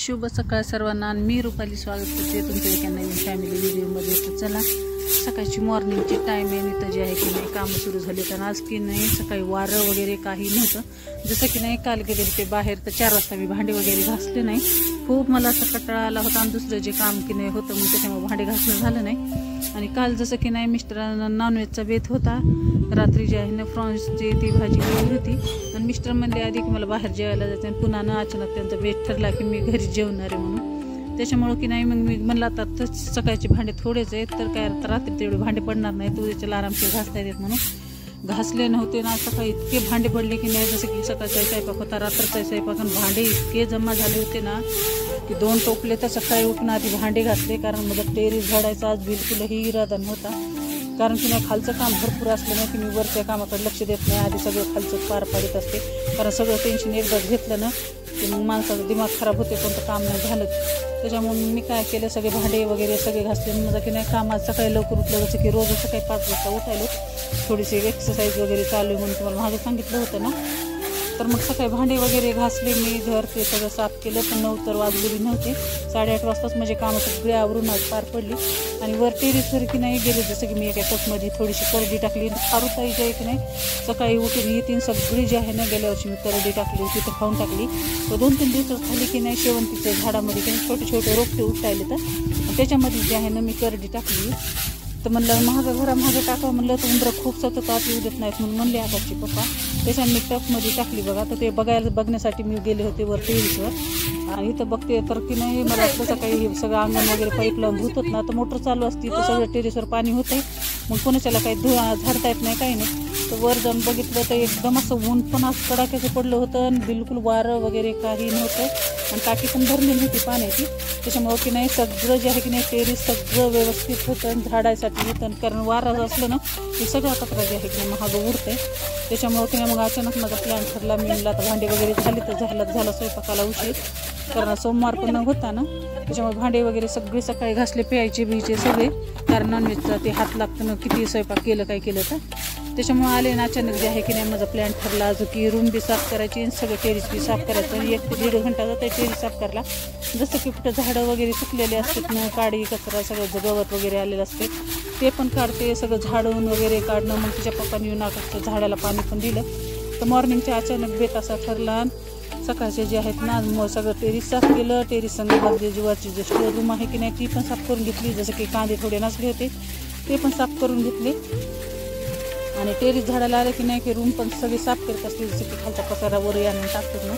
शुभ सकाळ सर्वांना। मी रुपाली स्वागत करते तुमच्या एका नवीन फॅमिली व्हिडिओमध्ये। तर चला, सकाळची मॉर्निंगची टाइम आहे आणि जी आहे की नाही कामं सुरू झाली। तर आज की नाही सकाळी वारं वगैरे काही नव्हतं, जसं की नाही काल गेले होते बाहेर तर 4 वाजता मी भांडे वगैरे घासले नाही। खूप मला असं कंटाळा आला होता आणि दुसरं जे काम की नाही होतं मग त्याच्यामुळे भांडे घासणं झालं नाही। आणि काल जसं की नाही मिस्टरांना नॉनव्हेजचा बेत होता, रात्री जे आहे ना फ्रॉन्सची ती भाजी वेगळी होती आणि मिस्टर म्हणले आधी की मला बाहेर जेवायला जायचं आणि पुन्हा ना अचानक त्यांचा बेत ठरला की मी घरी जेवणार आहे म्हणून। त्याच्यामुळं की नाही मग मी म्हणलं आता सकाळचे भांडे थोडेच आहेत तर काय रात्री तेवढे भांडे पडणार नाही, तो त्याच्याला आरामशीर घासता येतात म्हणून घासले नव्हते ना। सकाळी इतके भांडे पडले की नाही, जसं की सकाळचा स्वयंपाक होता रात्रचा स्वयंपाक आणि भांडे इतके जमा झाले होते ना की 2 टोपले तर सकाळी उठून आधी भांडे घासले, कारण मला टेरेस झाडायचा आज बिलकुलही इरादा नव्हता। कारण की नाही खालचं काम भरपूर असलं नाही की मी वरच्या कामाकडे लक्ष देत नाही, आधी सगळं खालचं पार पाडत असते। कारण सगळं टेन्शन एकदाच घेतलं ना की मग माणसाचं दिमाग खराब होते, कोणतं काम नाही झालं। त्याच्यामुळे मी काय केलं, सगळे भांडे वगैरे सगळे घासले। माझं की नाही कामात सकाळी लवकर उठलं, जसं की रोज सकाळी 5 वाजता उठायलो, थोडीशी एक्सरसाइज वगैरे चालू आहे म्हणून तुम्हाला मागे सांगितलं होतं ना। तर मग सकाळी भांडे वगैरे घासले, मी घर ते सगळं साफ केलं, पण 9 तर वाजलेली नव्हते। 8:30 वाजताच माझे कामं सगळे आवरून आज पार पडली। आणि वर टेरेसवर की नाही गेले, जसं की मी एका कपमध्ये थोडीशी करडी टाकली। खारुताई जी आहे की नाही सकाळी उठून येतील सगळी जी आहे ना, गेल्या वर्षी मी करडी टाकली होती तर खाऊन टाकली। तर 2-3 दिवस खाली की नाही शेवंतीच्या झाडामध्ये की नाही छोटे छोटे रोपटे उठायले, तर त्याच्यामध्ये जे आहे ना मी करडी टाकली। तर म्हणलं माझं घरामागं टाकावं, म्हणलं तर उंदरं खूप सतत आत येऊ देत नाहीत म्हणून म्हणले आकाशचे पप्पा, त्याच्याने मी टपमध्ये टाकली बघा। तर ते बघण्यासाठी मी गेले होते वर टेरेसवर आणि इथं बघते तर की नाही मला असं सकाळी सगळं अंगण वगैरे पाईप लावून धुतात ना, तर मोटर चालू असती तर सगळं टेरेसवर पाणी होतंय, मग कोणाच्याला काही झाडता येत नाही काही नाही। तर वर जाऊन बघितलं तर एकदम असं ऊन पण असं कडाक्याचं पडलं होतं आणि बिलकुल वारं वगैरे काही नव्हतं आणि टाकी पण भरली नव्हती पाण्याची। त्याच्यामुळं की नाही सगळं जे आहे की नाही टेरेस सगळं व्यवस्थित होतं झाडायसाठी होतं, कारण वारं असलं ना ते सगळं कचरा जे आहे की नाही महाग उडतंय। त्याच्यामुळं की नाही मग अचानक माझा प्लॅन ठरला, मी म्हणलं आता भांडे वगैरे झाले तर झाला स्वयंपाकाला उशीर, कारण सोमवार पण होता ना। त्याच्यामुळे भांडे वगैरे सगळे सकाळी घासले, प्यायचे बियचे सगळे, कारण नॉनव्हेजचा ते हात लागतं ना किती स्वयंपाक केलं काय केलं तर। त्याच्यामुळे आले ना अचानक जे आहे की नाही माझा प्लॅन ठरला जो की रूम बी साफ करायची आणि सगळं टेरेस बी साफ करायचं। 1 ते 1.5 घंटा जाते टेरेस साफ करायला, जसं की कुठं झाडं वगैरे सुकलेले असतात ना, काडी कचरा सगळं गवत वगैरे आलेलं असते ते पण काढते, सगळं झाडून वगैरे काढणं। मग तिच्या पप्पांनी येऊन आकाशच्या झाडाला पाणी पण दिलं। तर मॉर्निंगच्या अचानक बेत असा ठरला, सकाळचे जे आहेत ना मग सगळं टेरेस साफ केलं। टेरेस संघामध्ये जीवाची जे स्टोर रूम आहे की नाही ती पण साफ करून घेतली, जसं की कांदे थोडे नसले होते ते पण साफ करून घेतले। आणि टेरेस झाडाला आले की नाही की रूम पण सगळी साफ करत असते, जसं की खालचा पसारा वर आणून टाकतात ना,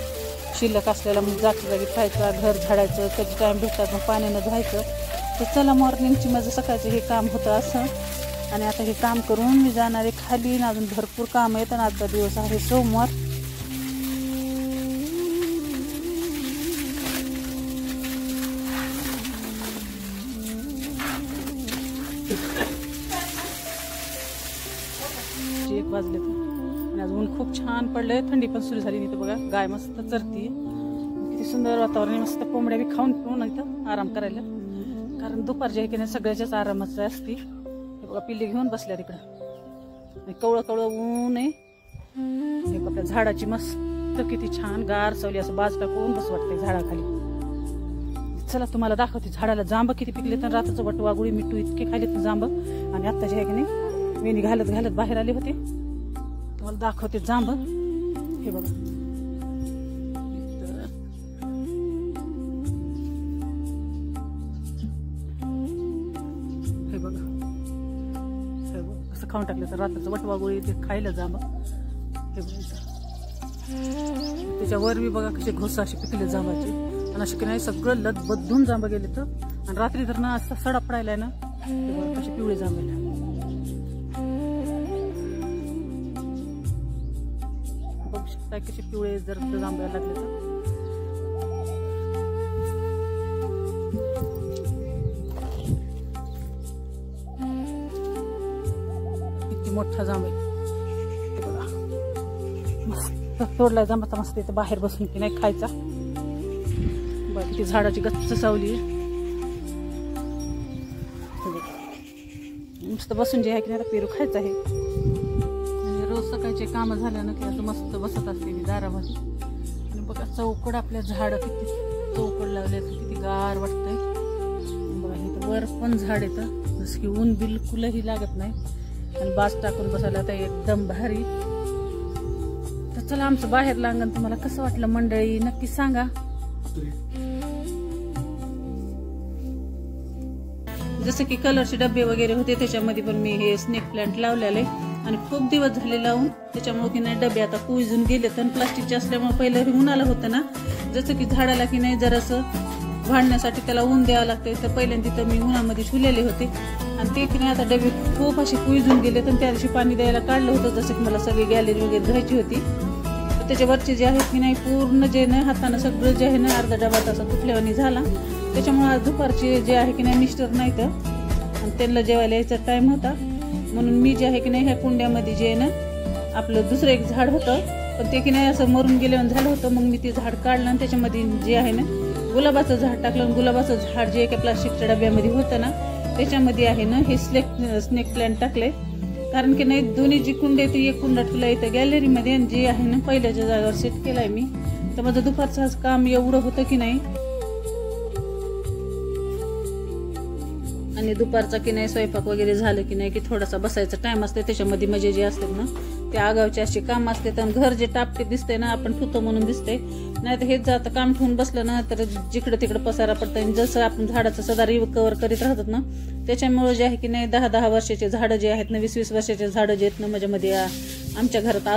शिल्लक असलेला मग जागी ठेवायचा, घर झाडायचं, कधी टाईम भेटतात मग पाण्यानं धुवायचं। तर चला मॉर्निंगची माझं सकाळचं हे काम होतं असं। आणि आता हे काम करून मी जाणार आहे खाली, अजून भरपूर काम आहेत आणि आजचा दिवस आहे सोमवार। एक वाजले आणि आज ऊन खूप छान पडलंय, थंडी पण सुरू झाली। इथं बघा गाय मस्त चरती, किती सुंदर वातावरण आहे, मस्त कोंबड्या बी खाऊन पिऊन इथं आराम करायला, कारण दुपारची आहे की नाही सगळ्याच्याच आरामाचं असते। हे बघा पिल्ली घेऊन बसल्या तिकडं, कवळं कवळं ऊन आहे। हे बघा झाडाची मस्त किती छान गार सावली, असं बाज टाकून बस वाटतंय झाडाखाली। चला तुम्हाला दाखवते झाडाला जांब किती पिकले, तर रात्रीचं वटवागुळी मिठू इतके खायले तर जांब। आणि आता जे आहे की नाही वेणी घालत बाहेर आले होते, तुम्हाला दाखवते जांब। हे बघा हे बघा असं खाऊन टाकलं तर रात्रीचं वटवागुळी ते खायला जांब। हे बघा त्याच्यावर बी बघा कसे घोस असे पिकले जांबाचे, आणि असे की नाही सगळं लद बदलून जांब गेले तर। आणि रात्री तर ना असं सडा पडायला ना, कसे पिवळे जांभले बघू शकता, कसे पिवळे जर जांभळायला लागले तर। किती मोठा जांभ आहे बघा, मस्त तोडलाय जांबाचा, मस्त इथं बाहेर बसून की नाही खायचा। बघा किती झाडाची गच्च सावली, मस्त बसून जे आहे की नाही पेरू खायचं आहे। आणि रोज सकाळचे कामं झाल्यानं की असं मस्त बसत असते मी दारामध्ये। आणि बघा चौकड आपल्या झाड किती चौकड लावले तर किती गार वाटतंय बघा. इथं वर पण झाड येतं जसं की ऊन बिलकुलही लागत नाही आणि बाज टाकून बसायला तर एकदम भारी. तर चला आमचं बाहेर अंगण तुम्हाला कसं वाटलं मंडळी नक्की सांगा. जसं की कलरचे डबे वगैरे होते त्याच्यामध्ये पण मी हे स्नेक प्लांट लावलेले आणि खूप दिवस झाले लावून, त्याच्यामुळे की नाही डबे आता कुजून गेले. तर प्लास्टिकचे असल्यामुळे पहिलं उन्हाला होतं ना, जसं की झाडाला की नाही जरासं वाढण्यासाठी त्याला ऊन द्यावं लागते. तर पहिल्यांदा तर मी उन्हामध्ये ठेवलेले होते आणि ते की नाही आता डबे खूप असे कुजून गेले. तर त्या दिवशी पाणी द्यायला काढलं होतं, जसं की मला सगळी गॅलरी वगैरे धुवायची होती. तर त्याच्यावरचे जे आहेत की नाही पूर्ण जे नाही हातानं सगळं जे आहे ना अर्धा डबा तसा तुटल्यावानी झाला. त्याच्यामुळे आज दुपारचे जे आहे की नाही मिस्टर नाही तर आणि त्यांना जेवायला यायचा टाइम होता म्हणून मी जे आहे की नाही ह्या कुंड्यामध्ये जे आहे ना आपलं दुसरं एक झाड होतं पण ते की नाही असं मरून गेल्यावर झालं होतं. मग मी ते झाड काढलं आणि त्याच्यामध्ये जे आहे ना गुलाबाचं झाड टाकलं आणि गुलाबाचं झाड जे एका प्लास्टिकच्या डब्यामध्ये होतं ना त्याच्यामध्ये आहे ना हे स्नेक प्लांट टाकले. कारण की नाही दोन्ही जी कुंडे ती एक कुंडा ठेवला इथं गॅलरीमध्ये आणि जे आहे ना पहिल्याच्या जागेवर सेट केलाय मी. तर माझं दुपारचं आज काम एवढं होतं की नाही आणि दुपारचा की नाही स्वयंपाक वगैरे झालं की नाही की थोडासा बसायचा टाइम असते त्याच्यामध्ये मजे जे असतात ना ते आगावचे असे काम असते. तर घर जे टापटे दिसते ना आपण ठुतो म्हणून दिसते, नाही तर हेच जातं काम ठेवून बसलं ना तर जिकडे तिकडे पसारा पडतं आणि जसं आपण झाडाचं सदा रिकवर करीत राहतात ना त्याच्यामुळे जे आहे की नाही 10-10 वर्षाचे झाडं जे आहेत ना 20-20 वर्षाचे झाडं जे आहेत ना माझ्यामध्ये आमच्या घरात